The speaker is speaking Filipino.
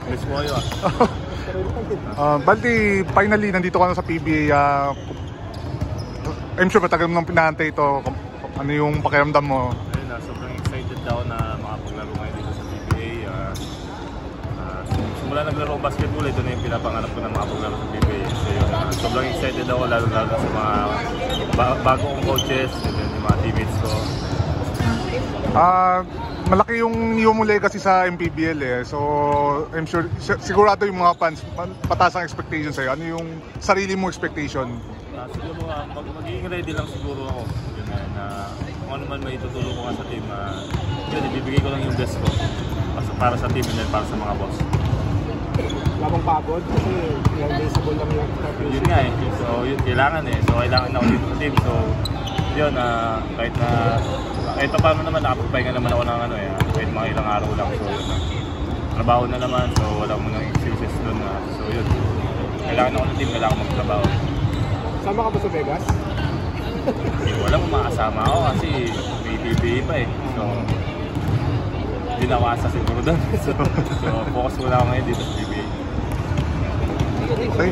Miss mo yun. Baldi, finally, nandito ka na sa PBA. I'm sure matagal mo nang pinahantay ito. Ano yung pakiramdam mo? Ayun na, sobrang excited daw na makapaglaro ngayon dito sa PBA. Simula naglaro ko basketball, ito na yung pinapangarap ko na makapaglaro sa PBA. So yun, sobrang excited ako, lalo-lalo sa mga bago kong coaches, and yung mga teammates ko. Malaki yung new muli kasi sa MPBL eh. So, I'm sure, sigurado yung mga fans, pataas ang expectation sa'yo. Ano yung sarili mong expectation? Siguro, magiging ready lang siguro ako. Yun na, kung ano man may tutulong ko nga sa team, yun, ibibigay ko lang yung best ko. Para sa team and then para sa mga boss. Labang pagod kasi realizable lang yung championship. Yun nga eh. So, yun, kailangan eh. So, kailangan ako dito sa team. So, yun, kahit na ito pa naman, nakapagpahinga naman ako ng ano eh, kahit mga ilang araw lang. So yun, trabaho na naman, so wala mo nang excuses doon na. So yun, kailangan ako ng team, kailangan ko magtrabaho. Sama ka ba sa Vegas? Wala mo makasama ako kasi may PBA pa eh. So, hindi na ako asa siguro doon. So focus muna ako ngayon dito sa PBA. Okay.